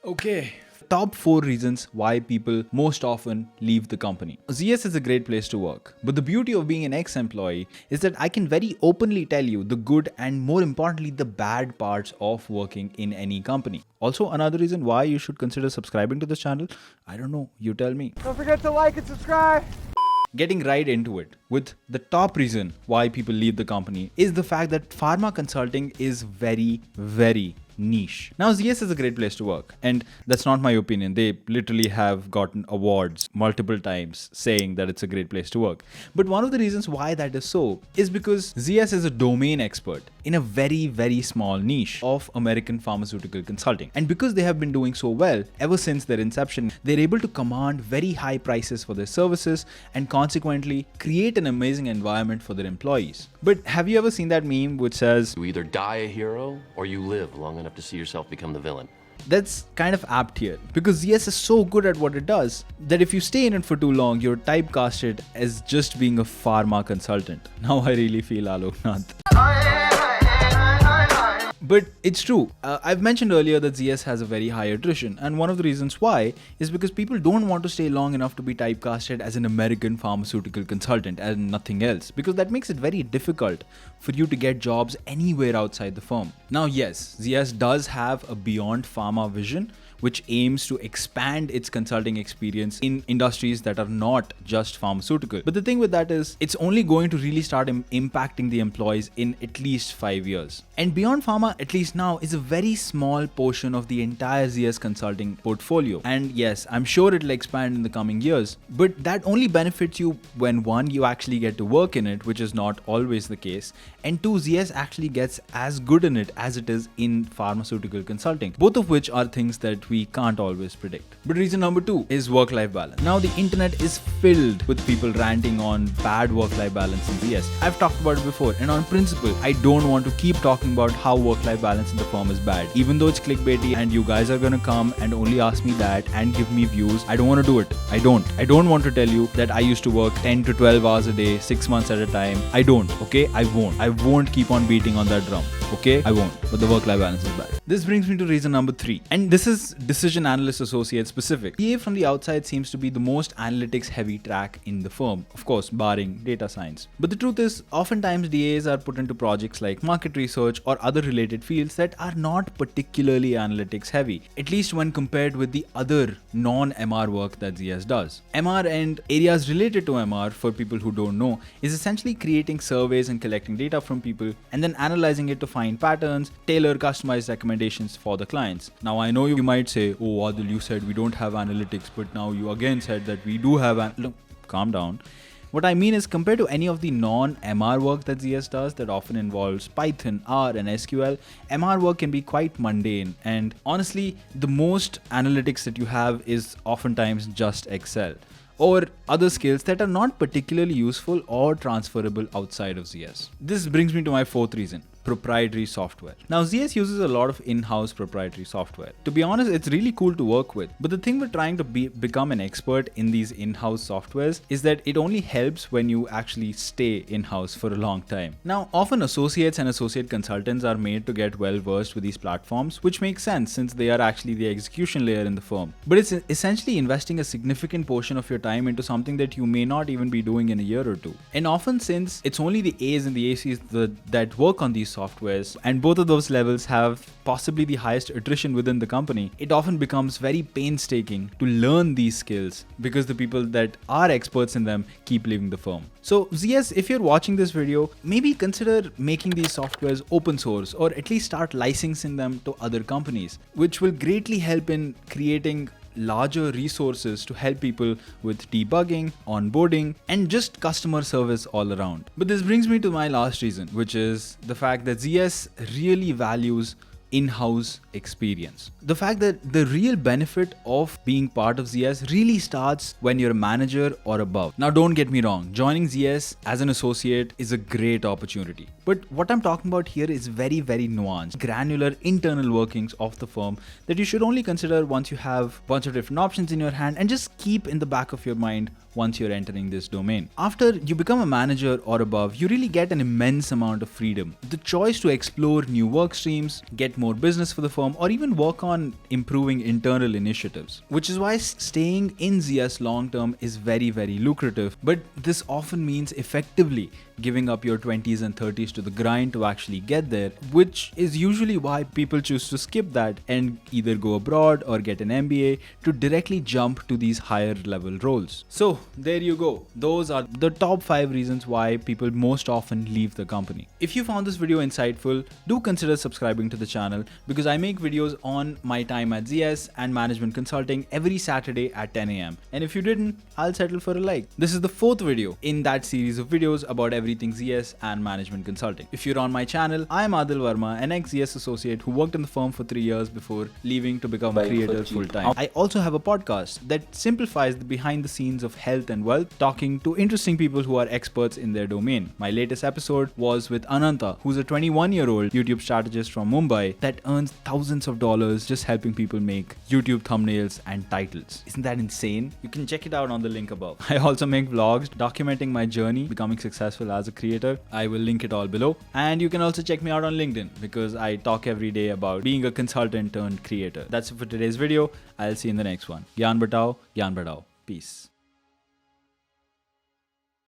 Okay. Top 4 reasons why people most often leave the company. ZS is a great place to work, but the beauty of being an ex-employee is that I can very openly tell you the good and more importantly the bad parts of working in any company. Also, another reason why you should consider subscribing to this channel, I don't know, you tell me. Don't forget to like and subscribe. Getting right into it, with the top reason why people leave the company is the fact that pharma consulting is very niche. Now, ZS is a great place to work, and that's not my opinion. They literally have gotten awards multiple times saying that it's a great place to work. But one of the reasons why that is so is because ZS is a domain expert in a very small niche of American pharmaceutical consulting. And because they have been doing so well ever since their inception, they're able to command very high prices for their services and consequently create an amazing environment for their employees. But have you ever seen that meme which says, "You either die a hero or you live long enough to see yourself become the villain"? That's kind of apt here because ZS is so good at what it does that if you stay in it for too long, you're typecasted as just being a pharma consultant. Now I really feel Aloknath. But it's true. I've mentioned earlier that ZS has a very high attrition, and one of the reasons why is because people don't want to stay long enough to be typecasted as an American pharmaceutical consultant and nothing else, because that makes it very difficult for you to get jobs anywhere outside the firm. Now, yes, ZS does have a beyond pharma vision, which aims to expand its consulting experience in industries that are not just pharmaceutical. But the thing with that is, it's only going to really start impacting the employees in at least 5 years. And beyond pharma, at least now, is a very small portion of the entire ZS consulting portfolio. And yes, I'm sure it'll expand in the coming years, but that only benefits you when one, you actually get to work in it, which is not always the case, and two, ZS actually gets as good in it as it is in pharmaceutical consulting, both of which are things that we can't always predict. But reason number 2 is work-life balance. Now, the internet is filled with people ranting on bad work-life balance in ZS. I've talked about it before, and on principle, I don't want to keep talking about how work-life balance in the firm is bad. Even though it's clickbaity and you guys are gonna come and only ask me that and give me views, I don't want to do it. I don't want to tell you that I used to work 10 to 12 hours a day, 6 months at a time. I don't, okay? I won't keep on beating on that drum, okay? I won't. But the work-life balance is bad. This brings me to reason number 3. And this is Decision Analyst Associate specific. PA from the outside seems to be the most analytics heavy track in the firm, of course, barring data science. But the truth is, oftentimes DAs are put into projects like market research or other related fields that are not particularly analytics heavy, at least when compared with the other non-MR work that ZS does. MR and areas related to MR, for people who don't know, is essentially creating surveys and collecting data from people and then analyzing it to find patterns, tailor customized recommendations for the clients. Now, I know you might say, "Oh, Adil, you said we don't have analytics, but now you again said that we do have Look, calm down. What I mean is, compared to any of the non-MR work that ZS does that often involves Python, R, and SQL, MR work can be quite mundane, and honestly, the most analytics that you have is oftentimes just Excel or other skills that are not particularly useful or transferable outside of ZS. This brings me to my 4th reason. Proprietary software. Now, ZS uses a lot of in-house proprietary software. To be honest, it's really cool to work with. But the thing with trying to become an expert in these in-house softwares is that it only helps when you actually stay in-house for a long time. Now, often associates and associate consultants are made to get well versed with these platforms, which makes sense since they are actually the execution layer in the firm. But it's essentially investing a significant portion of your time into something that you may not even be doing in a year or two. And often, since it's only the A's and the AC's that work on these softwares, and both of those levels have possibly the highest attrition within the company, it often becomes very painstaking to learn these skills because the people that are experts in them keep leaving the firm. So ZS, if you're watching this video, maybe consider making these softwares open source or at least start licensing them to other companies, which will greatly help in creating larger resources to help people with debugging, onboarding, and just customer service all around. But this brings me to my last reason, which is the fact that ZS really values in-house experience. The fact that the real benefit of being part of ZS really starts when you're a manager or above. Now, don't get me wrong, joining ZS as an associate is a great opportunity. But what I'm talking about here is very nuanced, granular internal workings of the firm that you should only consider once you have a bunch of different options in your hand and just keep in the back of your mind once you're entering this domain. After you become a manager or above, you really get an immense amount of freedom. The choice to explore new work streams, get get more business for the firm, or even work on improving internal initiatives. Which is why staying in ZS long term is very, very lucrative. But this often means effectively giving up your 20s and 30s to the grind to actually get there, which is usually why people choose to skip that and either go abroad or get an MBA to directly jump to these higher level roles. So there you go. Those are the top 5 reasons why people most often leave the company. If you found this video insightful, do consider subscribing to the channel, because I make videos on my time at ZS and management consulting every Saturday at 10 AM. And if you didn't, I'll settle for a like. This is the 4th video in that series of videos about everything ZS and management consulting. If you're on my channel, I'm Adil Verma, an ex-ZS associate who worked in the firm for 3 years before leaving to become a creator full-time. I also have a podcast that simplifies the behind the scenes of health and wealth, talking to interesting people who are experts in their domain. My latest episode was with Ananta, who's a 21-year-old YouTube strategist from Mumbai that earns thousands of dollars just helping people make YouTube thumbnails and titles. Isn't that insane? You can check it out on the link above. I also make vlogs documenting my journey becoming successful as a creator. I will link it all below. And you can also check me out on LinkedIn, because I talk every day about being a consultant turned creator. That's it for today's video. I'll see you in the next one. Gyan Batao, Gyan Badao. Peace.